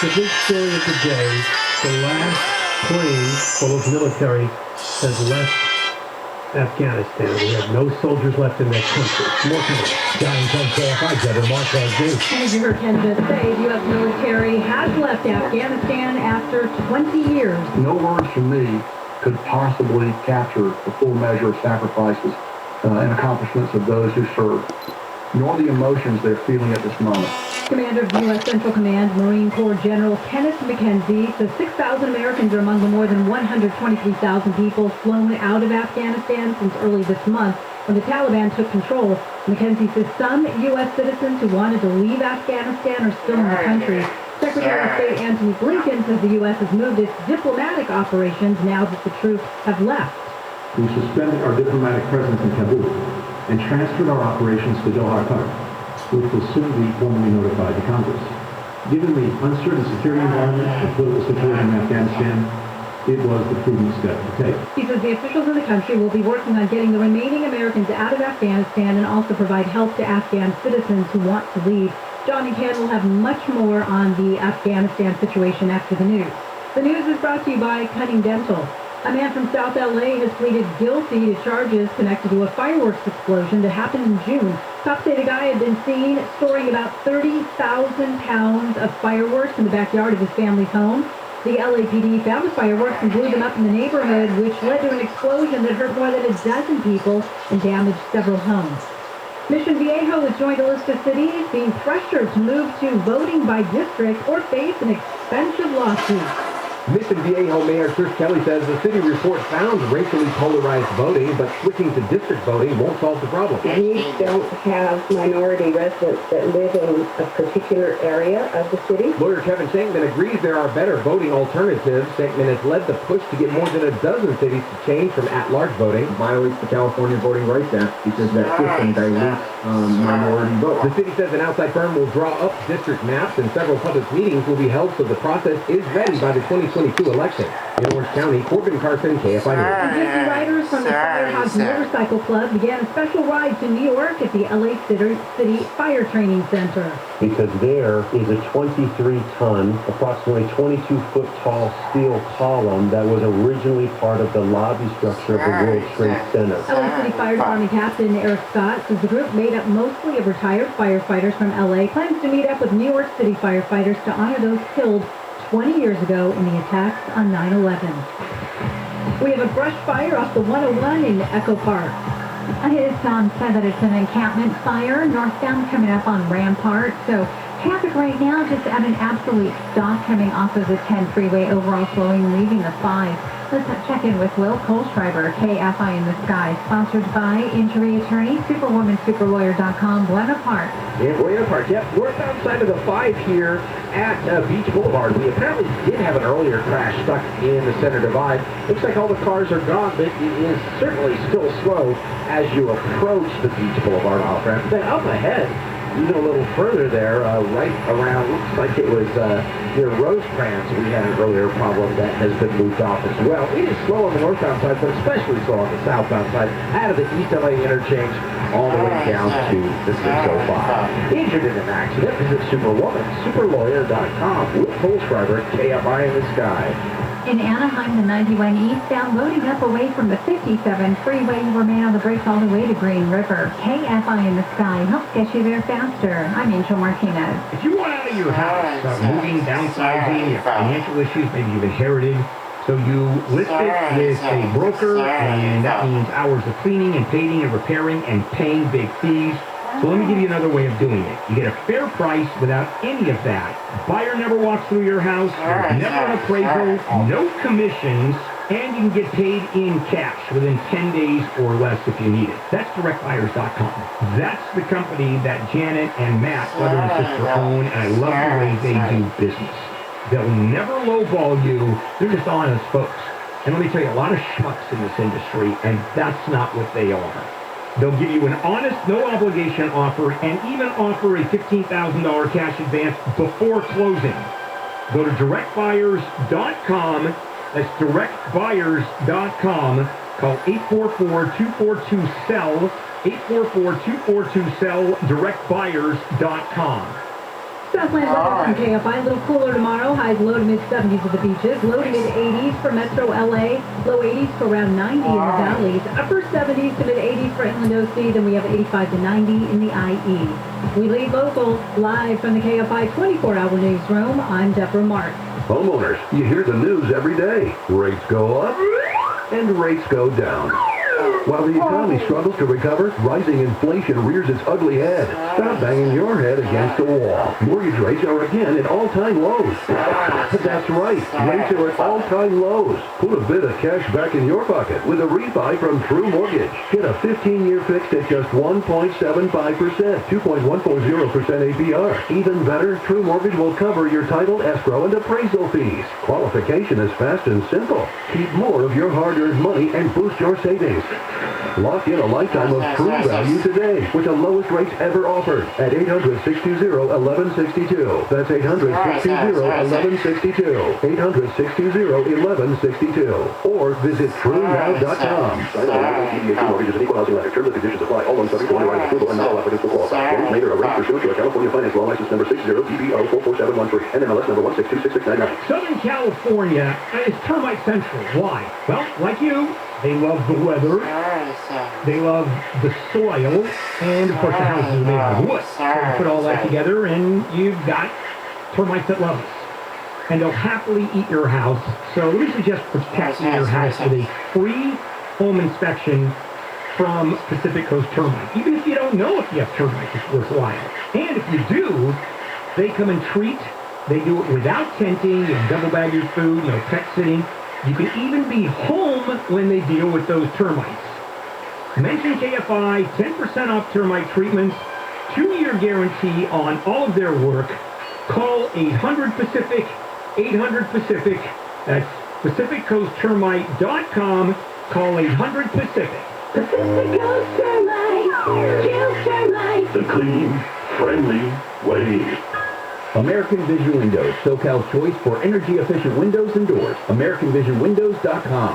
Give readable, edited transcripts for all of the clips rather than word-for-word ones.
The big story of the day, the last plane full of military has left Afghanistan. We have no soldiers left in that country. More coming. Giants on KFI, Governor Mark News. As you heard Canada say, the U.S. military has left Afghanistan after 20 years. No words from me could possibly capture the full measure of sacrifices and accomplishments of those who served, nor the emotions they're feeling at this moment. Commander of the U.S. Central Command, Marine Corps General Kenneth McKenzie, says 6,000 Americans are among the more than 123,000 people flown out of Afghanistan since early this month when the Taliban took control. McKenzie says some U.S. citizens who wanted to leave Afghanistan are still in the country. Secretary of State Antony Blinken says the U.S. has moved its diplomatic operations now that the troops have left. We suspended our diplomatic presence in Kabul and transferred our operations to Doha, Qatar, which will soon be formally notified to Congress. Given the uncertain security environment and political situation in Afghanistan, it was the prudent step to take. He says the officials in the country will be working on getting the remaining Americans out of Afghanistan and also provide help to Afghan citizens who want to leave. John and Ken will have much more on the Afghanistan situation after the news. The news is brought to you by Cutting Dental. A man from South LA has pleaded guilty to charges connected to a fireworks explosion that happened in June. Cops say the guy had been seen storing about 30,000 pounds of fireworks in the backyard of his family's home. The LAPD found the fireworks and blew them up in the neighborhood, which led to an explosion that hurt more than a dozen people and damaged several homes. Mission Viejo has joined a list of cities being pressured to move to voting by district or face an expensive lawsuit. Mission Viejo Mayor Chris Kelly says the city report found racially polarized voting, but switching to district voting won't solve the problem. We don't have minority residents that live in a particular area of the city. Lawyer Kevin Shankman agrees there are better voting alternatives. Shankman has led the push to get more than a dozen cities to change from at-large voting. Violates the California Voting Rights Act because that system dilutes minority votes. The city says an outside firm will draw up district maps and several public meetings will be held so the process is ready by the 2022 election. In Orange County, Corbin Carson, KFI News. The 50 riders from the Firehouse Motorcycle Club began a special ride to New York at the LA City Fire Training Center. Because there is a 23-ton, approximately 22-foot tall steel column that was originally part of the lobby structure of the World Trade Center. LA City Fire Department Captain Eric Scott says the group, made up mostly of retired firefighters from LA, plans to meet up with New York City firefighters to honor those killed 20 years ago in the attacks on 9/11. We have a brush fire off the 101 in Echo Park. It is said that it's an encampment fire northbound coming up on Rampart. So traffic right now just at an absolute stop coming off of the 10 freeway, overall flowing, leaving the 5. Let's check in with Will Kohlschreiber, KFI in the Sky, sponsored by injury attorney, superwomansuperlawyer.com, Buena Park. In Buena Park, yep, northbound side of the 5 here at Beach Boulevard. We apparently did have an earlier crash stuck in the center divide. Looks like all the cars are gone, but it is certainly still slow as you approach the Beach Boulevard off-ramp. Then up ahead, even a little further there, right around, looks like it was near Rosecrans, we had an earlier problem that has been moved off as well. It is slow on the northbound side, but especially slow on the southbound side, out of the East LA interchange all the way down to the 605. Injured in an accident, visit superwomansuperlawyer.com. With Kohlschreiber, KFI in the Sky. In Anaheim, the 91 eastbound loading up away from the 57 freeway. You remain on the brakes all the way to Green River. KFI in the Sky helps get you there faster. I'm Angel Martinez. If you want out of your house, moving, downsizing, you have financial issues, maybe you've inherited, so you list it with a broker, and that means hours of cleaning and painting and repairing and paying big fees. So let me give you another way of doing it. You get a fair price without any of that. Buyer never walks through your house, there's never an appraisal, no commissions, and you can get paid in cash within 10 days or less if you need it. That's directbuyers.com. That's the company that Janet and Matt, brother and sister, own, and I love the way they do business. They'll never lowball you. They're just honest folks. And let me tell you, a lot of schmucks in this industry, and that's not what they are. They'll give you an honest, no-obligation offer and even offer a $15,000 cash advance before closing. Go to directbuyers.com. That's directbuyers.com. Call 844-242-SELL, 844-242-SELL, directbuyers.com. Southland weather from KFI. A little cooler tomorrow. Highs low to mid-70s at the beaches. Low to mid-80s for Metro LA. Low 80s for around 90 in the valleys. Upper 70s to mid-80s for Inland OC. Then we have 85 to 90 in the IE. We lead local live from the KFI 24-hour newsroom. I'm Deborah Mark. Homeowners, you hear the news every day. Rates go up and rates go down. While the economy struggles to recover, rising inflation rears its ugly head. Stop banging your head against the wall. Mortgage rates are again at all-time lows. That's right, rates are at all-time lows. Put a bit of cash back in your pocket with a refi from True Mortgage. Get a 15-year fixed at just 1.75%, 2.140% APR. Even better, True Mortgage will cover your title, escrow, and appraisal fees. Qualification is fast and simple. Keep more of your hard-earned money and boost your savings. Lock in a lifetime of true value today with the lowest rates ever offered at 800-620-1162. That's 800-620-1162. 800-620-1162. Or visit TrueNow.com. Mortgage is an equal housing lender. Terms and conditions apply. All loans subject to underwriting approval and not all applicants will qualify. Loans made are arranged pursuant to a California Finance Law License number 60-DBO-44713 and MLS number 1626699. Southern California is termite central. Why? Well, like you, they love the weather, they love the soil, and of course the house is made of wood. So you put all that together and you've got termites that love us. And they'll happily eat your house. So we suggest protecting your house with a free home inspection from Pacific Coast Termite. Even if you don't know if you have termites, it's worthwhile. And if you do, they come and treat. They do it without tenting, you double bag your food, no pet sitting. You can even be home when they deal with those termites. Mention KFI, 10% off termite treatments, 2-year guarantee on all of their work. Call 800-PACIFIC, 800-PACIFIC. That's PacificCoastTermite.com. Call 800-PACIFIC. Pacific Coast Termite, kill termites. The clean, friendly way. American Vision Windows, SoCal's choice for energy-efficient windows and doors. AmericanVisionWindows.com.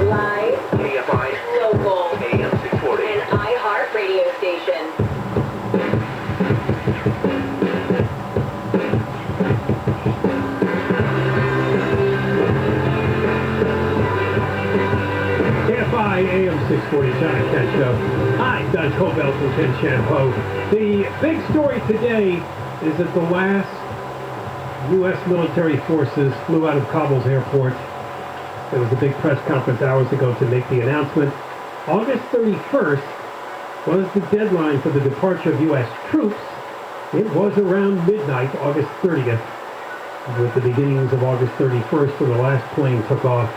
Live, KFI, local, AM 640, and iHeart radio station. KFI AM 640, John and Ken Show. Hi, Don Cobell from Ken Champo. The big story today is that the last U.S. military forces flew out of Kabul's airport. There was a big press conference hours ago to make the announcement. August 31st was the deadline for the departure of U.S. troops. It was around midnight, August 30th, with the beginnings of August 31st when the last plane took off.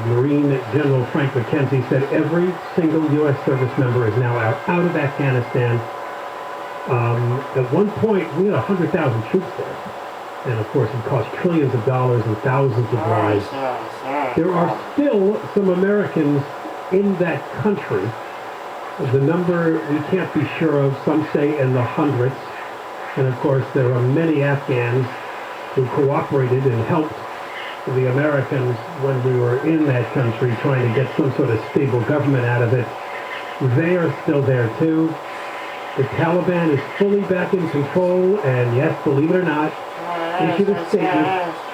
Marine General Frank McKenzie said every single U.S. service member is now out of Afghanistan. At one point, we had 100,000 troops there. And of course, it cost trillions of dollars and thousands of lives. There are still some Americans in that country. The number we can't be sure of, some say in the hundreds. And of course, there are many Afghans who cooperated and helped the Americans when we were in that country trying to get some sort of stable government out of it. They are still there too. The Taliban is fully back in control, and yes, believe it or not, issued a statement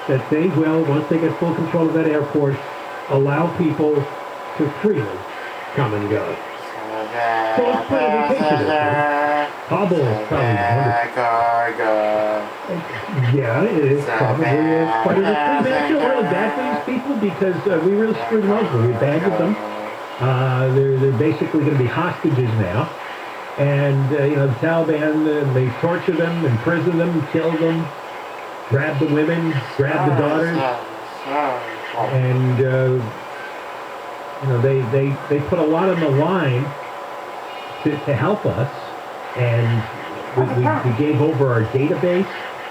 that they will, once they get full control of that airport, allow people to freely come and go. So let's put a vacation there. Kabul is probably wonderful. Yeah, it is probably quite a retreat. I feel really bad for these people because we really screwed them over. We abandoned them. They're basically going to be hostages now. And, the Taliban, they torture them, imprison them, kill them, grab the women, grab the daughters. And, they put a lot on the line to help us. And we gave over our database.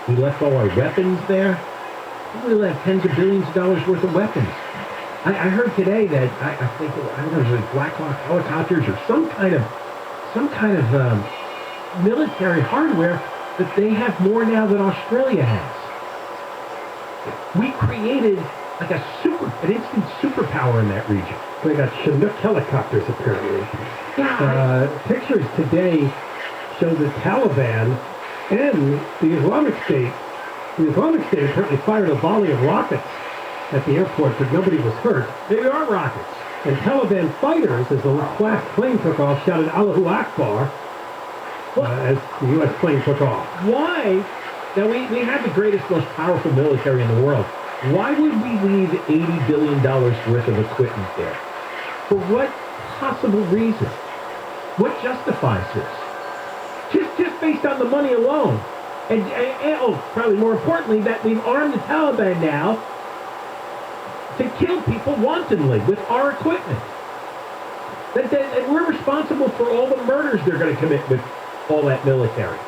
We left all our weapons there. We left tens of billions of dollars worth of weapons. I heard today that I think it was Black Hawk helicopters or some kind of military hardware that they have more now than Australia has. We created like an instant superpower in that region. They got Chinook helicopters apparently. Pictures today show the Taliban And the Islamic State apparently fired a volley of rockets at the airport, but nobody was hurt. Maybe are rockets. And Taliban fighters, as the last plane took off, shouted Allahu Akbar as the U.S. plane took off. Why? Now, we have the greatest, most powerful military in the world. Why would we leave $80 billion worth of equipment there? For what possible reason? What justifies this? Just based on the money alone. And probably more importantly, that we've armed the Taliban now to kill people wantonly with our equipment. And we're responsible for all the murders they're going to commit with all that military.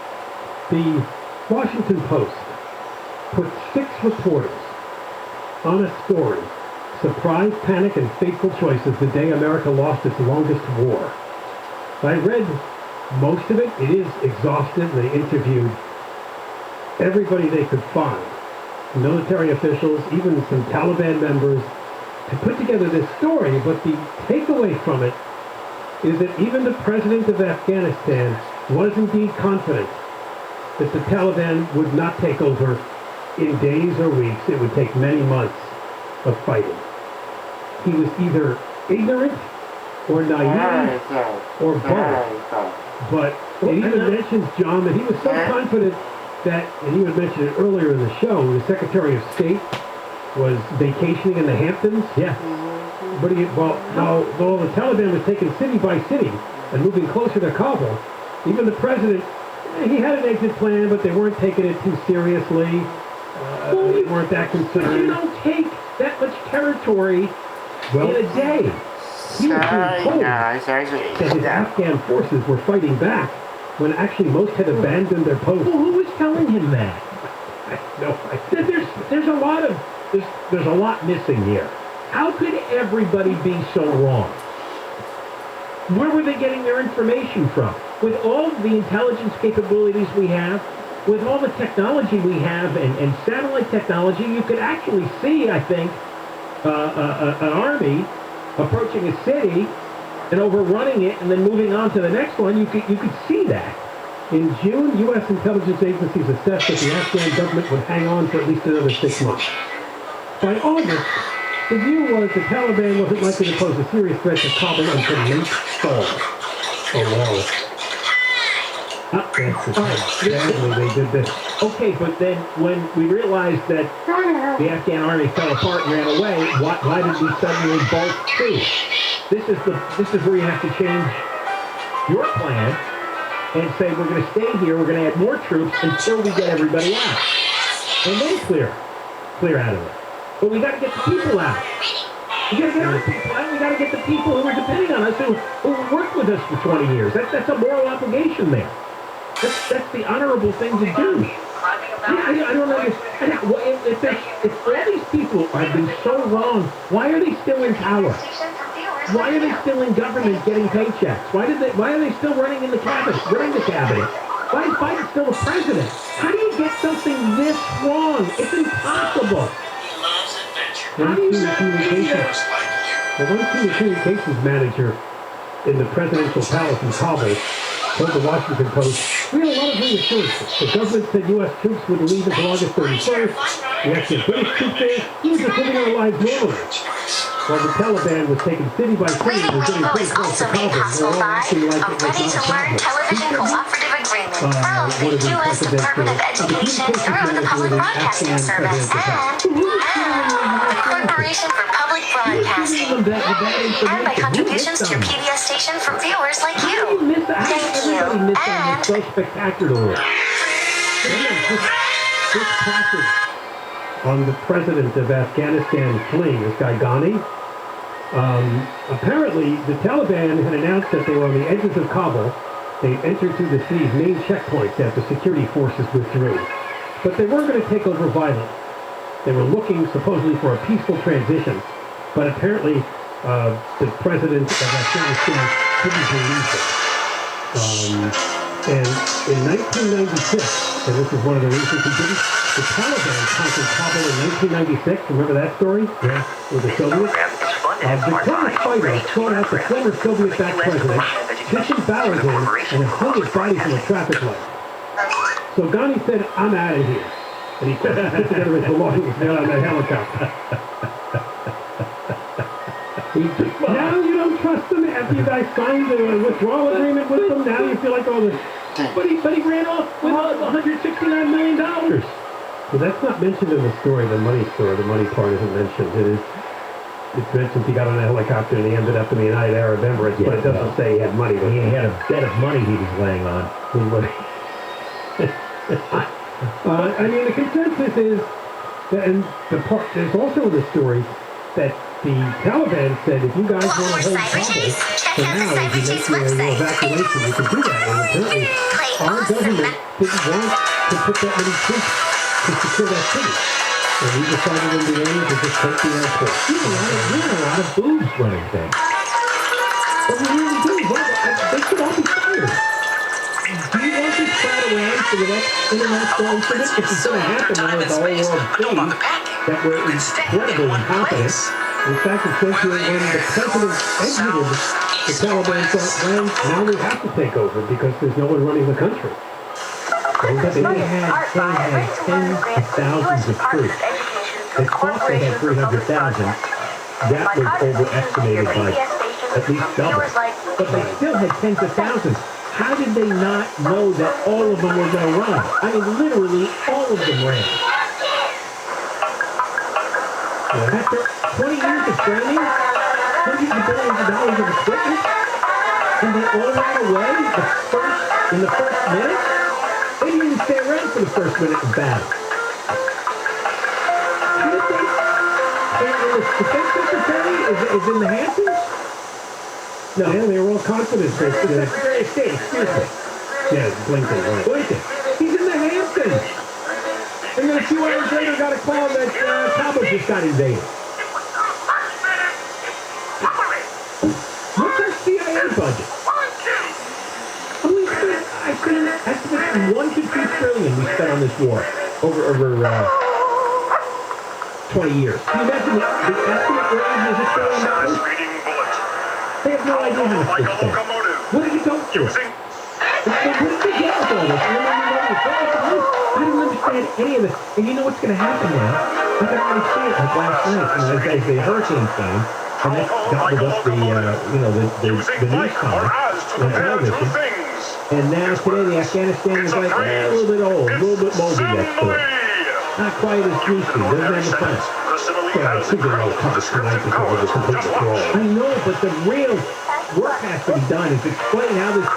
The Washington Post put 6 reporters on a story, Surprise, Panic, and Fateful Choices, the day America lost its longest war. I read most of it. It is exhaustive. They interviewed everybody they could find, military officials, even some Taliban members, to put together this story. But the takeaway from it is that even the president of Afghanistan was indeed confident that the Taliban would not take over in days or weeks. It would take many months of fighting. He was either ignorant or naive or both. But it even mentions, John, that he was so confident that, and you had mentioned it earlier in the show, the Secretary of State was vacationing in the Hamptons. Yeah. But though the Taliban was taken city by city and moving closer to Kabul, even the president, he had an exit plan, but they weren't taking it too seriously. They weren't that concerned. You don't take that much territory in a day. He was being told that his Afghan forces were fighting back when actually most had abandoned their posts. Well, who was telling him that? There's a lot missing here. How could everybody be so wrong? Where were they getting their information from? With all the intelligence capabilities we have, with all the technology we have and satellite technology, you could actually see, I think, an army approaching a city and overrunning it and then moving on to the next one. You could see that. In June, U.S. intelligence agencies assessed that the Afghan government would hang on for at least another 6 months. By August, the view was the Taliban wasn't likely to pose a serious threat to Kabul until late fall. Oh, wow. They did this. Okay, but then when we realized that the Afghan army fell apart and ran away, why did we suddenly bolt too? This is where you have to change your plan and say we're going to stay here, we're going to add more troops until we get everybody out. And then clear out of it. But we got to get the people out. We got to get our people out. We got to get the people who are depending on us, who worked with us for 20 years. That's a moral obligation there. That's the honorable thing to do. I don't know if all these people have been so wrong, why are they still in power? Why are they still in government getting paychecks? Why are they still running the cabinet? Why is Biden still the president? How do you get something this wrong? It's impossible. One senior communications manager in the presidential palace in Kabul told the Washington Post, "We had a lot of reassurances. The government said U.S. troops would leave until August 31st. We actually had British troops there. We were just living our lives normally." While the Taliban was taken city by city and was getting pretty close to Kabul, they were all acting like it was not a problem. One of the U.S. Department of Education through the Public Broadcasting Service and Corporation for Public Broadcasting, and by contributions to your PBS station from viewers like you. Thank you. And so spectacularly. This passage on the president of Afghanistan fleeing, this guy Ghani, apparently the Taliban had announced that they were on the edges of Kabul. They entered through the city's main checkpoints after security forces withdrew. But they weren't going to take over violently. They were looking supposedly for a peaceful transition. But apparently the president of Afghanistan didn't believe it. And in 1996, and this is one of the reasons he didn't, the Taliban conquered Kabul in 1996. Remember that story? Yeah. With the Soviets? Victorious fighters sought out the former Soviet-backed president, Christian Bowers in, and hung his body from a traffic light. So Ghani said, I'm out of here. And he put together his belongings and got on that helicopter. Now you don't trust him after you guys signed the withdrawal agreement with him. Now you feel like all this. But he ran off with $169 million. So that's not mentioned in the story, the money part isn't mentioned. It's mentioned he got on a helicopter and he ended up in the United Arab Emirates, but it doesn't say he had money. But He had a bed of money he was laying on. I mean, the consensus is, that, and there's also in the story that the Taliban said if you guys want to hold Kabul for now, if you make your evacuation, you can do that. And apparently, our government didn't want to put that many troops to secure that city. And we decided in the end to just take the airport. We had a lot of boobs running things. But we really do. They should all be fired. Do you want this crowd around for the next international incident? If it's going to happen now with the whole world seeing that we're incredibly incompetent. In fact, it says here when the president exited the Taliban front ranks, now we have to take over because there's no one running the country. But they had tens of thousands of troops. They thought they had 300,000. That was overestimated by at least double. But they still had tens of thousands. How did they not know that all of them were going to run? I mean, literally, all of them ran. After 20 years of training, hundreds of billions of dollars of equipment, and they all ran away in the first minute? They didn't even stay around for the first minute of battle. How did they? And the defense secretary is in the Hamptons? No, they were all confident. The Secretary of State, excuse me. Yeah, Blinken, right. Blinken. He's in the Hamptons. And then a few hours later got a call that Kabul just got invaded. What's our CIA budget? I spent estimated 1 to 2 trillion we spent on this war over 20 years. Can you imagine the estimate range is $1 trillion? They have no idea how much they spent. What did it go through? What did they get with all this? I don't understand any of this. And you know what's going to happen now? I can already see it like last night. As the hurricane came, and that gobbled up the news coverage on television. And now today the Afghanistan is like a little bit old, a little bit moldy, that story. Not quite as juicy, doesn't have the punch. Yeah, it's super well covered tonight because of the complete withdrawal. I know, but the real work has to be done is explain how this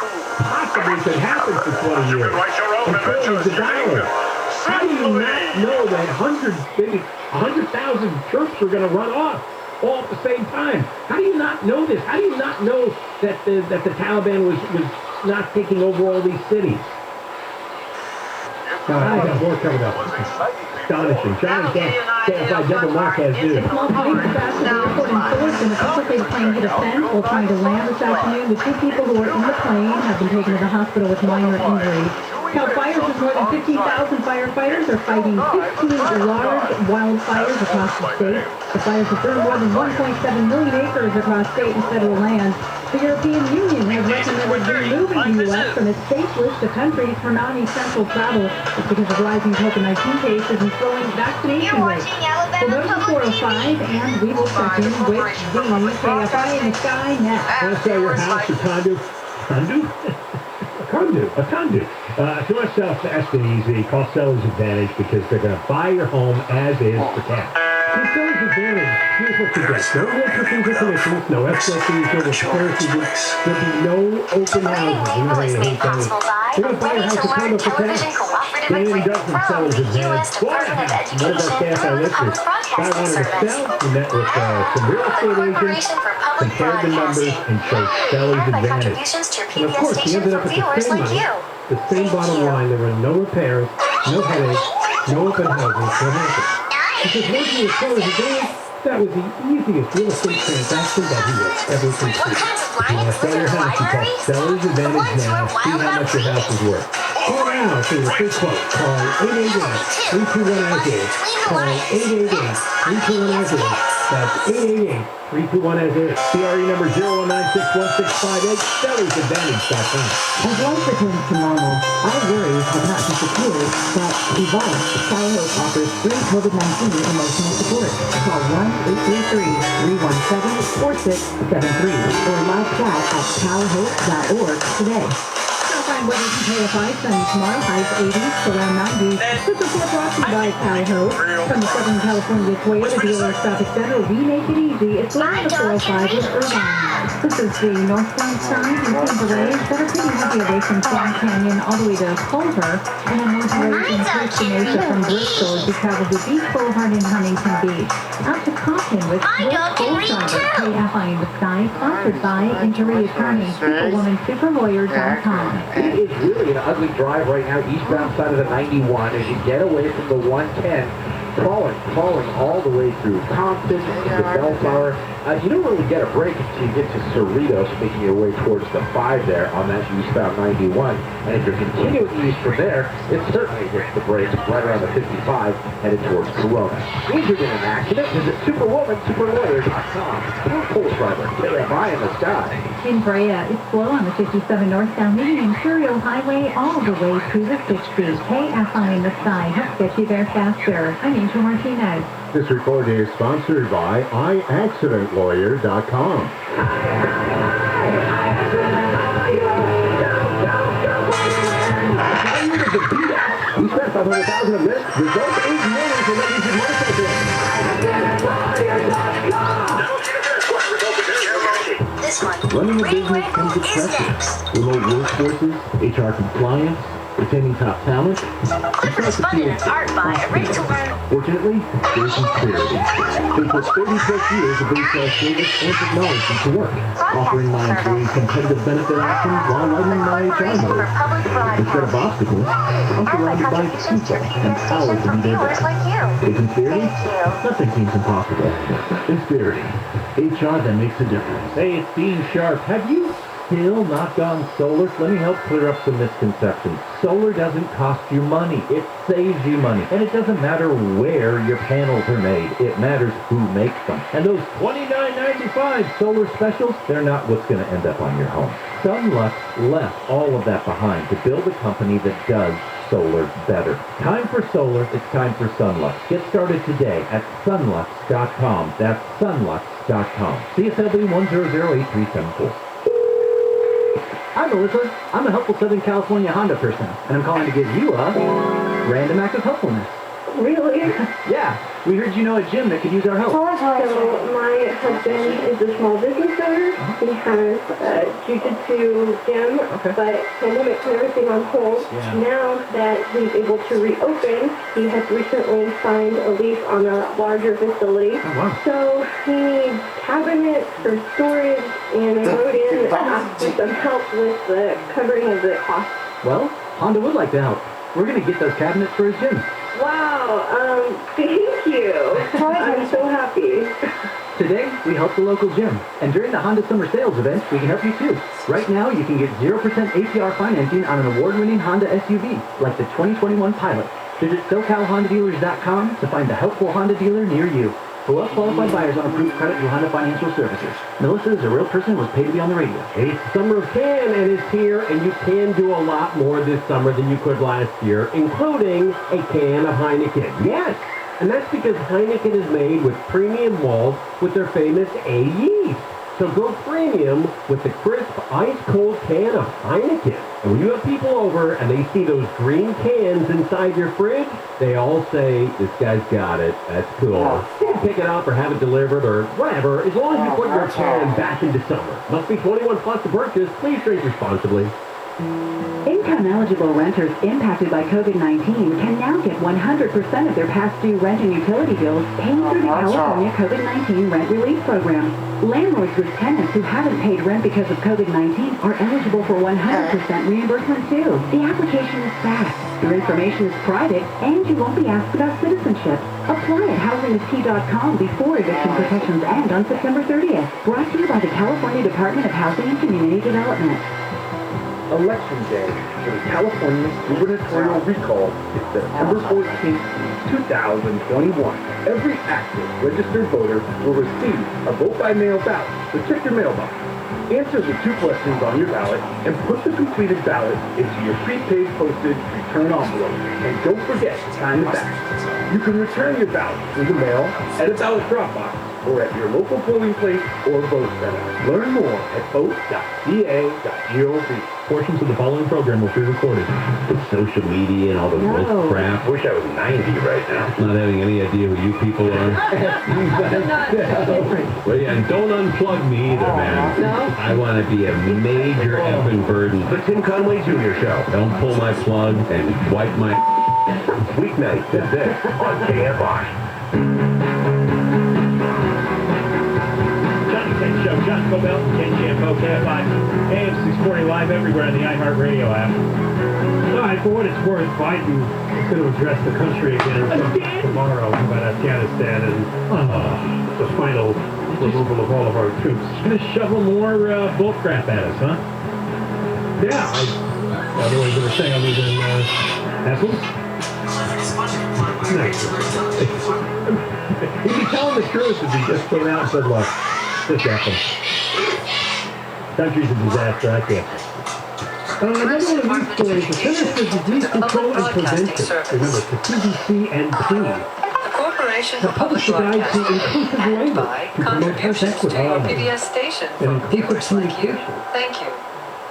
possibly could happen for 20 years. And billions of dollars. How do you not know that maybe 100,000 troops are going to run off all at the same time? How do you not know this? How do you not know that the Taliban was not taking over all these cities? I got more coming up. Astonishing. Johnny KFI Double Mark has news. It's multi-faceted airport in Fullerton. A Purple plane hit a fence while trying to land this afternoon. The 2 people who were in the plane have been taken to the hospital with minor injuries. Cal Fire says more than 15,000 firefighters are fighting 15 large wildfires across the state. The fires have burned more than 1.7 million acres across state and federal lands. The European Union has recommended removing the U.S. from its safe list of countries for non-essential travel. It's because of rising COVID-19 cases and slowing vaccination rates. Well, those are 405, and we will check in with the KFI in the sky next. Want to sell your house to Tundra? A conduit. To ourselves, fast and easy. Call Seller's Advantage because they're going to buy your home as is for cash. See, Seller's Advantage, here's what you get. No restrictions or commissions, no escrow fees, no repair fees. There'll be no open houses. You know how you hate those. You're going to buy your house and come up for cash. Danny Doug from Seller's Advantage. What about cash our listeners? Guy wanted to sell. We met with some real estate agents, compared the numbers, and showed Seller's Advantage. And of course, he ended up at the same money, the same bottom line. There were no repairs, no headaches, no open houses, no hassle. Because working with Seller's Advantage, that was the easiest real estate transaction that he has ever completed. If you want to sell your house, you call Seller's Advantage now. See how much your house is worth. Call now now for your free quote. Call 888-321-AS. Call 888-321-AS. That's 888-321-AS. CRE number 0961658, SellersAdvantage.com. As life returns to normal, our worries have not disappeared, but evolved. Skyhope offers free COVID-19 emotional support. Call 1-833-317-4673 or live chat at calhope.org today. Fine weather from KFI, sunny tomorrow, highs 80s to around 90s. This report brought to you by Kyushu. From the Southern California Toyota dealer traffic center, we make it easy. It's around the 405 with Irvine. This is the northbound side in Tundra that are pretty heavy away from Sand Canyon all the way to Culver, and then north away from Costa Mesa from Bristol as you travel to Beach Boulevard in Huntington Beach. Out to Compton with North Bullshiver, KFI in the Sky, sponsored by Injury Attorney, SuperwomanSuperLawyer.com. It is really an ugly drive right now, eastbound side of the 91, as you get away from the 110, crawling all the way through Compton into Bellflower. You don't really get a break until you get to Cerritos, making your way towards the 5 there on that eastbound 91. And if you're continuing east from there, it certainly hits the brakes right around the 55, headed towards Corolla. Injured in an accident, visit SuperwomanSuperLawyer.com. Police driver, KFI in the sky. In Brea, it's slow on the 57 northbound, leading Imperial Highway all the way to the 60. KFI in the sky helps get you there faster. I'm Angel Martinez. This report is sponsored by iAccidentLawyer.com. We spent $500,000 of this. Result $8 million for making some motorcycle. Running a business comes with pressure. Remote workforces, HR compliance, retaining top talent. Clifford is funded in part by Ready to Learn. Fortunately, there's some clarity. They put 30-plus years of retail service and technology to work, offering my employees competitive benefit options while running my HR mode. Instead of obstacles, I'm surrounded by people empowered to be their best. In Insperity, nothing seems impossible. Insperity, HR that makes a difference. Hey, it's Dean Sharp. Have you still not gone solar? Let me help clear up some misconceptions. Solar doesn't cost you money. It saves you money. And it doesn't matter where your panels are made. It matters who makes them. And those $29.95 solar specials, they're not what's going to end up on your home. Sunlux left all of that behind to build a company that does solar better. Time for solar. It's time for Sunlux. Get started today at sunlux.com. That's sunlux.com. CSLB 1008374. Hi, Melissa. I'm a helpful Southern California Honda person, and I'm calling to give you a random act of helpfulness. Really? Yeah, we heard you know a gym that could use our help. So my husband is a small business owner. He has a jiu-jitsu gym, but pandemic put everything on hold. Yeah. Now that he's able to reopen, he has recently signed a lease on a larger facility. Oh, wow. So he needs cabinets for storage, and I wrote in and asked for some help with the covering of the cost. Well, Honda would like to help. We're going to get those cabinets for his gym. Wow, thank you. I'm so happy. Today, we help the local gym. And during the Honda Summer Sales event, we can help you too. Right now, you can get 0% APR financing on an award-winning Honda SUV, like the 2021 Pilot. Visit SoCalHondaDealers.com to find a helpful Honda dealer near you. For well-qualified buyers on approved credit through Honda Financial Services. Melissa is a real person who was paid to be on the radio. It's Summer of Can, and it's here, and you can do a lot more this summer than you could last year, including a can of Heineken. Yes! And that's because Heineken is made with premium malts with their famous A yeast. So go premium with the crisp, ice-cold can of Heineken. And when you have people over and they see those green cans inside your fridge, they all say, this guy's got it. That's cool. You can pick it up or have it delivered or whatever, as long as you put your can back into summer. Must be 21 plus to purchase. Please drink responsibly. Income-eligible renters impacted by COVID-19 can now get 100% of their past due rent and utility bills paid through the California COVID-19 Rent Relief Program. Landlords with tenants who haven't paid rent because of COVID-19 are eligible for 100% reimbursement too. The application is fast, your information is private, and you won't be asked about citizenship. Apply at housingistkey.com before eviction protections end on September 30th. Brought to you by the California Department of Housing and Community Development. Election Day for the California gubernatorial recall is September 14th, 2021. Every active registered voter will receive a vote-by-mail ballot, so check your mailbox. Answer the 2 questions on your ballot and put the completed ballot into your prepaid postage return envelope. And don't forget to sign it back. You can return your ballot through the mail, at a ballot drop box, or at your local polling place or vote center. Learn more at vote.ca.gov. Portions of the following program will be recorded. With social media and all the woke crap. Wish I was 90 right now. Not having any idea who you people are. Well, yeah, and don't unplug me either, man. No? I want to be a major effing burden. The Tim Conway Jr. Show. Don't pull my plug and wipe my... Weeknights at this on KFI. Johnny Ken Show, John Cobell, Ken Champo, KFI, AM 640 live everywhere on the iHeartRadio app. All right, for what it's worth, Biden is going to address the country again tomorrow about Afghanistan and the final removal of all of our troops. Gonna shovel more bullcrap at us, huh? Yeah, other way to say other than apples. Nice. He'd be telling the truth if he just came out and said, look, this happened. Country's a disaster, I can't. Another one of these stories, the Centers for Disease Control and Prevention, remember, the CDC and P, have published a guide to inclusive language to promote health equity and inclusive communication. Thank you.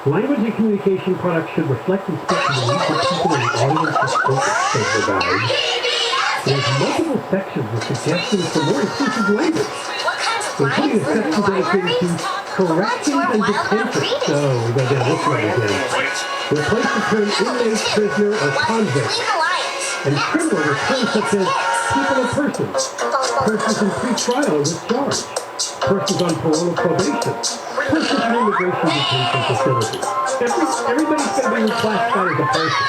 Language and communication products should reflect and speak to the needs of people in the audience and provide. There's multiple sections with suggestions for more inclusive language, including a section dedicated to corrections and detention. So, we go down this way again. Replace the term inmate, prisoner, or convict, and criminal with terms such as people or persons, persons in pre-trial or with charge, persons on parole or probation, persons in immigration detention facilities. Everybody's going to be reclassified as a person.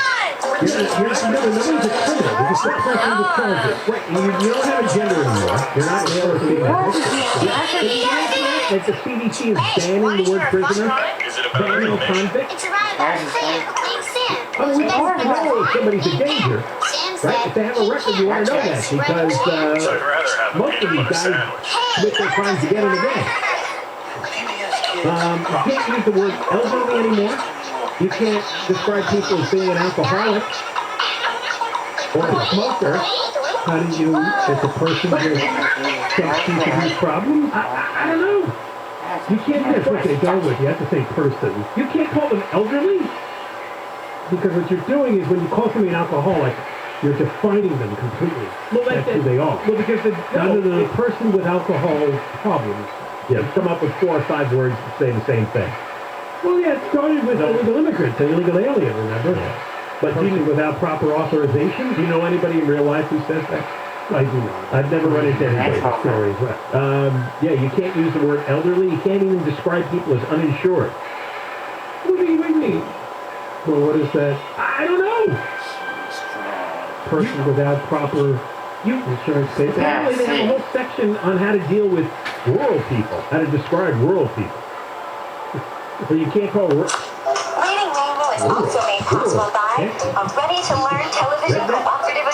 Nobody's a criminal. You're just a person with charges. Right. You don't have a gender anymore. You're not male or female. Like the CDC is banning the word prisoner, banning convict. I mean, we already know if somebody's a danger, right? If they have a record, you want to know that because most of these guys commit their crimes again and again. You can't use the word elderly anymore. You can't describe people as being an alcoholic or a smoker. How do you, as a person with substance abuse problems? I don't know. You can't just okay, go with. You have to say person. You can't call them elderly because what you're doing is when you call somebody an alcoholic, you're defining them completely. Well, that's who they are. Well, because the person with alcohol problems, come up with 4 or 5 words to say the same thing. Well, yeah, it started with illegal immigrants, an illegal alien, remember? Yeah. But person without proper authorization? Do you know anybody in real life who says that? I do not. I've never run into anybody's stories. Yeah, you can't use the word elderly. You can't even describe people as uninsured. What do you mean? Well, what is that? I don't know. Person without proper insurance paper. Apparently they have a whole section on how to deal with rural people, how to describe rural people. So you can't call Reading Rainbow is also made possible by a ready-to-learn television cooperative.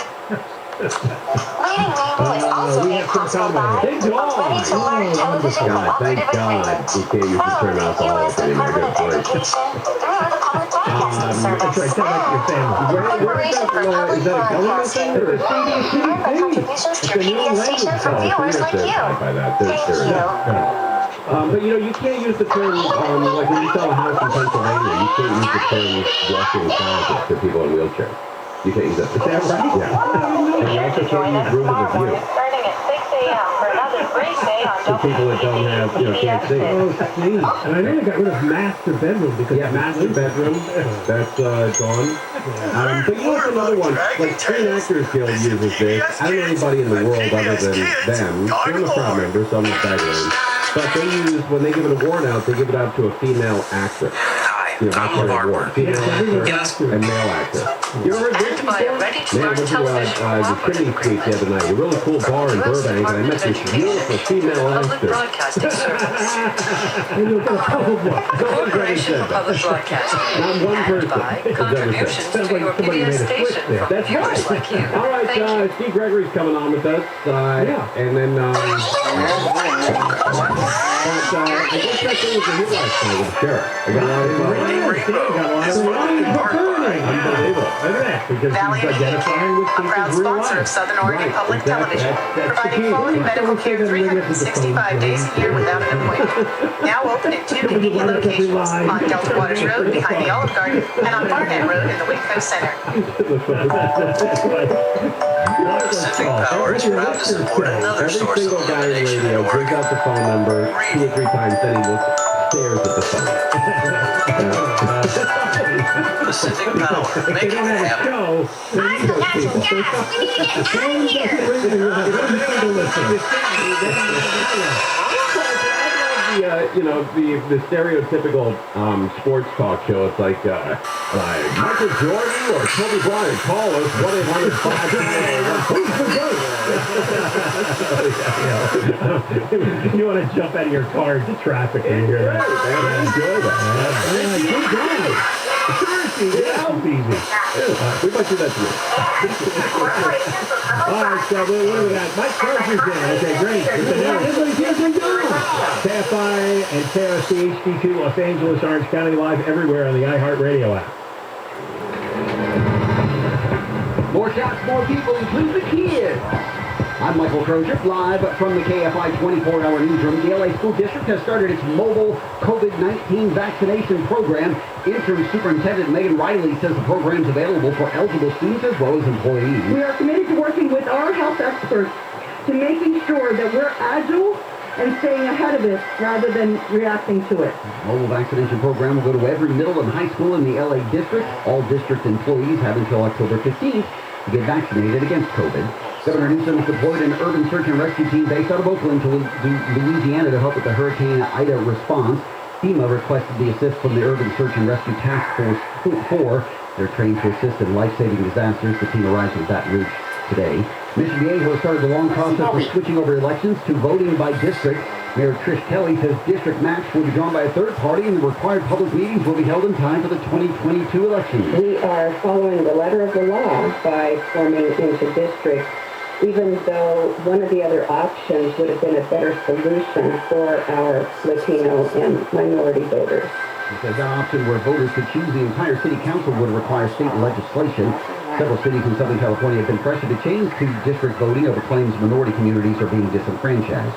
Reading Rainbow is also made possible by a ready-to-learn television cooperative agreement. You can't use the term alcohol U.S. Department of Education through the Public Broadcasting Service. Corporation for Public Broadcasting. And by contributions to your PBS station from viewers like you. Thank you. But you can't use the term, like when you sell a house in Pennsylvania, you can't use the term walking closet to people in wheelchairs. You can't use that. Is that right? Yeah. And you also can't use room of the view. Starting at 6 a.m. for another great day on For people that don't have, can't see. Oh, see. And I know they got rid of master bedroom because master bedroom, that's gone. But you have another one, like Screen Actors Guild uses this. I don't know anybody in the world other than them. Some are proud members, some are veterans. But they use, when they give an award out, they give it out to a female actor. Hi, I'm that's their award. Female actor and male actor. You ever heard this before? Man, went to the Chimney Street the other night. A really cool bar in Burbank, and I met this beautiful female actor. And you'll get a couple more. Corporation for Public Broadcasting. Not one person has ever said. Sounds like somebody made a switch there. That's right. All right, Steve Gregory's coming on with us. And then, I guess that thing was a hit last night with the sheriff. I got a lot of unbelievable. Because he's identifying with a proud sponsor of Southern Oregon Public Television, providing quality medical care 365 days a year without an appointment. Now open in 2 convenient locations, on Delta Waters Road behind the Olive Garden, and on Barnett Road in the Waco Center. Pacific Power is proud to support another source of illumination in Oregon. Brings out the phone number 2 or 3 times, then he stares at the phone. Pacific Power, making it happen. The stereotypical sports talk show. It's like Michael Jordan or Kobe Bryant. Call us 1-800-5. You want to jump out of your car into traffic and you hear that. I enjoy that. Seriously, yeah, it's easy. We might do that too. All right, so what do we got? Mike Carter's in. Okay, great. Everybody's here from KFI and KRC HD2 Los Angeles, Orange County, live everywhere on the iHeartRadio app. More shots, more people, include the kids. I'm Michael Crozier, live from the KFI 24-hour newsroom. The LA School District has started its mobile COVID-19 vaccination program. Interim Superintendent Megan Riley says the program is available for eligible students as well as employees. We are committed to working with our health experts to making sure that we're agile and staying ahead of it rather than reacting to it. The mobile vaccination program will go to every middle and high school in the LA district. All district employees have until October 15th to get vaccinated against COVID. Governor Newsom has deployed an urban search and rescue team based out of Oakland to Louisiana to help with the Hurricane Ida response. FEMA requested the assist from the Urban Search and Rescue Task Force 4. They're trained to assist in life-saving disasters. The team arrives in Baton Rouge today. Mission Viejo has started the long process of switching over elections to voting by district. Mayor Trish Kelly says district maps will be drawn by a third party and the required public meetings will be held in time for the 2022 election. We are following the letter of the law by forming into districts, even though one of the other options would have been a better solution for our Latino and minority voters. He says that option where voters could choose the entire city council would require state legislation. Several cities in Southern California have been pressured to change to district voting over claims minority communities are being disenfranchised.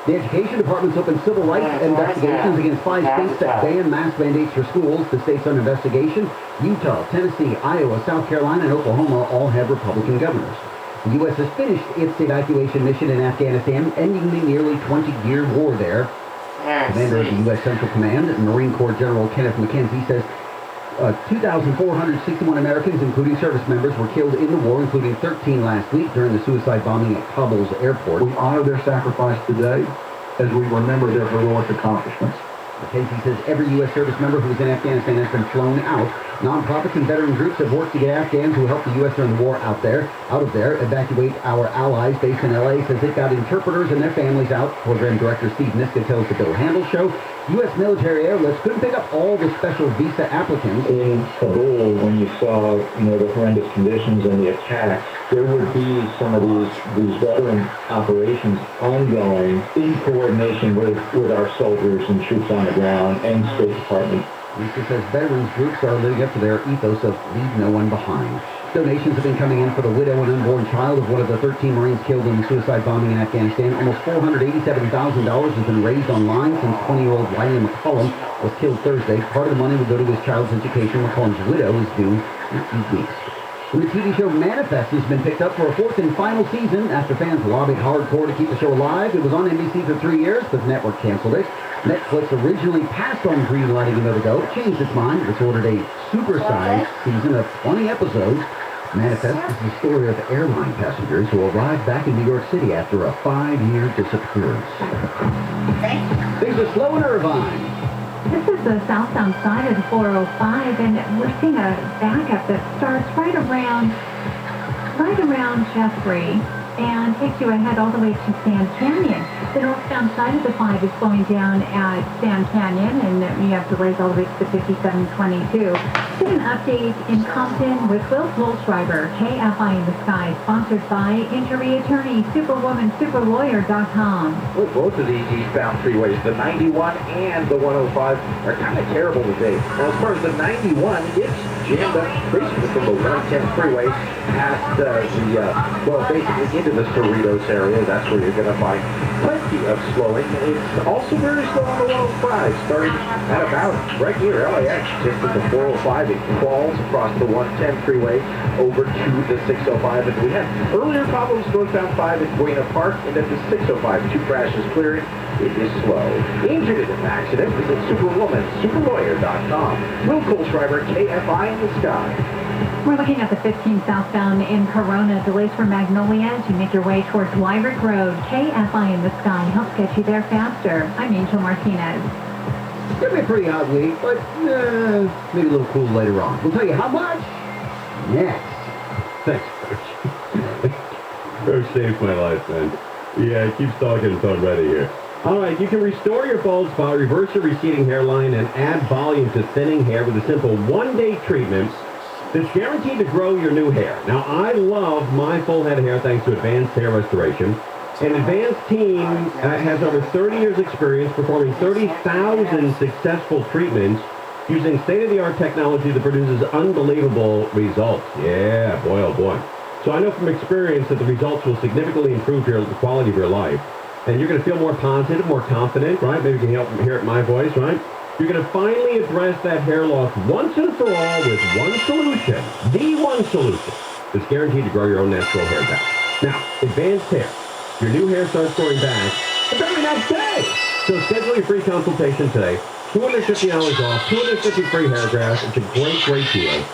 The Education Department's opened civil rights investigations against 5 states that ban mask mandates for schools. The states under investigation, Utah, Tennessee, Iowa, South Carolina, and Oklahoma all have Republican governors. The U.S. has finished its evacuation mission in Afghanistan, ending the nearly 20-year war there. Commander of the U.S. Central Command, Marine Corps General Kenneth McKenzie, says 2,461 Americans, including service members, were killed in the war, including 13 last week during the suicide bombing at Kabul's airport. We honor their sacrifice today as we remember their heroic accomplishments. McKenzie says every U.S. service member who is in Afghanistan has been flown out. Nonprofits and veteran groups have worked to get Afghans who helped the U.S. during the war out of there, evacuate our allies based in L.A. Says it got interpreters and their families out. Program Director Steve Niska tells the Bill Handel Show U.S. military airlifts couldn't pick up all the special visa applicants. In Kabul, when you saw, the horrendous conditions and the attacks, there would be some of these veteran operations ongoing in coordination with our soldiers and troops on the ground and State Department. Niska says veterans groups are living up to their ethos of leave no one behind. Donations have been coming in for the widow and unborn child of one of the 13 Marines killed in the suicide bombing in Afghanistan. Almost $487,000 has been raised online since 20-year-old Wiley McCollum was killed Thursday. Part of the money will go to his child's education. McCollum's widow is due in a few weeks. And the TV show Manifest has been picked up for a 4th and final season after fans lobbied hardcore to keep the show alive. It was on NBC for 3 years, but the network canceled it. Netflix originally passed on greenlighting another go. It changed its mind. It's ordered a supersized season of 20 episodes. Manifest is the story of airline passengers who arrived back in New York City after a 5-year disappearance. Things are slow in Irvine. This is the southbound side of the 405, and we're seeing a backup that starts right around Jeffrey and takes you ahead all the way to Sand Canyon. The northbound side of the 5 is going down at Sand Canyon, and you have to raise all the way to 5722. Get an update in Compton with Will Goldschreiber, KFI in the Sky, sponsored by injury attorney, superwomansuperlawyer.com. Well, both of these eastbound freeways, the 91 and the 105, are kind of terrible today. Now, as far as the 91, it's jammed up basically from the 110 freeway past basically into the Cerritos area. That's where you're going to find plenty of slowing. It's also very slow on the 105, starting at about right near LAX, just at the 405. It crawls across the 110 freeway over to the 605. And we had earlier problems northbound 5 at Buena Park, and at the 605, 2 crashes clearing. It is slow. Injured in an accident, visit superwomansuperlawyer.com. Will Goldschreiber, KFI in the Sky. We're looking at the 15 southbound in Corona. Delays for Magnolia as you make your way towards Lyric Road. KFI in the Sky helps get you there faster. I'm Angel Martinez. It's going to be a pretty hot week, but maybe a little cool later on. We'll tell you how much next. Thanks, Coach. Coach saved my life, man. Yeah, keep talking until I'm ready here. All right, you can restore your bald spot, reverse your receding hairline, and add volume to thinning hair with a simple one-day treatment that's guaranteed to grow your new hair. Now, I love my full head of hair thanks to Advanced Hair Restoration. An advanced team has over 30 years experience performing 30,000 successful treatments using state-of-the-art technology that produces unbelievable results. Yeah, boy, oh boy. So I know from experience that the results will significantly improve the quality of your life. And you're going to feel more positive, more confident, right? Maybe you can help hear it in my voice, right? You're going to finally address that hair loss once and for all with one solution. The one solution that's guaranteed to grow your own natural hair back. Now, Advanced Hair. Your new hair starts growing back the very next day. So schedule your free consultation today. $250 off, 250 free hair grafts. It's a great, great deal.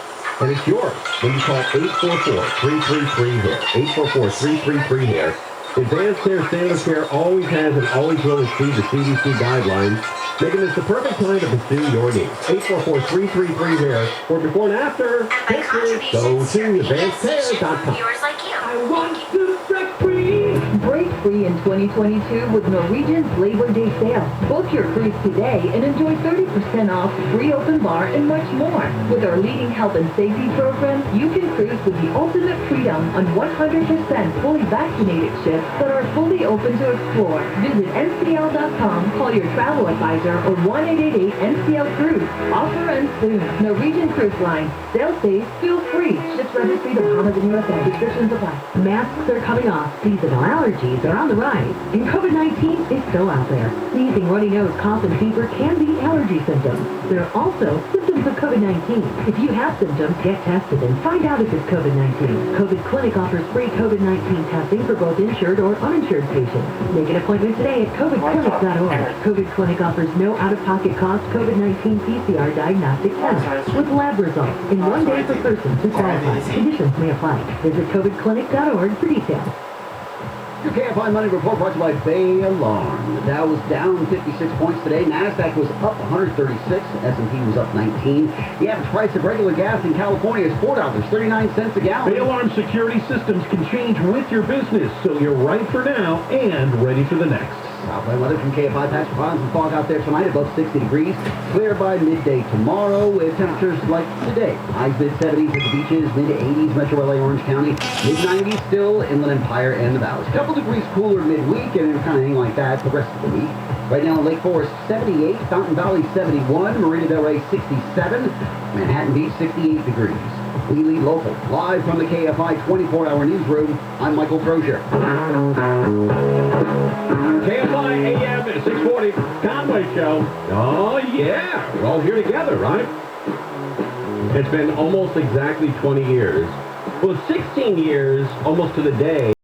And it's yours when you call 844-333-HAIR. 844-333-HAIR. Advanced Hair Standard of Care always has and always will exceed the CDC guidelines, making this the perfect time to pursue your needs. 844-333-HAIR. For before and after, pictures, go to advancedhair.com. I want to break free. Break free in 2022 with Norwegian's Labor Day sale. Book your cruise today and enjoy 30% off, free open bar, and much more. With our leading health and safety program, you can cruise with the ultimate freedom on 100% fully vaccinated ships that are fully open to explore. Visit ncl.com, call your travel advisor, or 1-888-NCL-CRUISE. Offer ends soon. Norwegian Cruise Line. Sail safe, feel free. Ships registry the Bahamas and USA. Restrictions apply. Masks are coming off. Seasonal allergies are on the rise. And COVID-19 is still out there. Sneezing, runny nose, cough, and fever can be allergy symptoms. There are also symptoms of COVID-19. If you have symptoms, get tested and find out if it's COVID-19. COVID Clinic offers free COVID-19 testing for both insured or uninsured patients. Make an appointment today at covidclinic.org. COVID Clinic offers no out-of-pocket cost COVID-19 PCR diagnostic tests with lab results in 1 day for persons who qualify. Conditions may apply. Visit covidclinic.org for details. Your KFI Money Report brought to you by Bay Alarm. The Dow was down 56 points today. NASDAQ was up 136. S&P was up 19. The average price of regular gas in California is $4.39 a gallon. Bay Alarm security systems can change with your business, so you're right for now and ready for the next. Southland weather from KFI. Patch for clouds and fog out there tonight, above 60 degrees. Clear by midday tomorrow with temperatures like today. Highs mid-70s at the beaches, mid-80s Metro LA, Orange County. Mid-90s still Inland Empire and the valleys. Couple degrees cooler midweek, and it'll kind of hang like that the rest of the week. Right now in Lake Forest, 78. Fountain Valley, 71. Marina Del Rey, 67. Manhattan Beach, 68 degrees. We lead local. Live from the KFI 24-hour newsroom, I'm Michael Crozier. KFI AM 640 Conway Show. Oh, yeah. We're all here together, right? It's been almost exactly 20 years. Well, 16 years, almost to the day.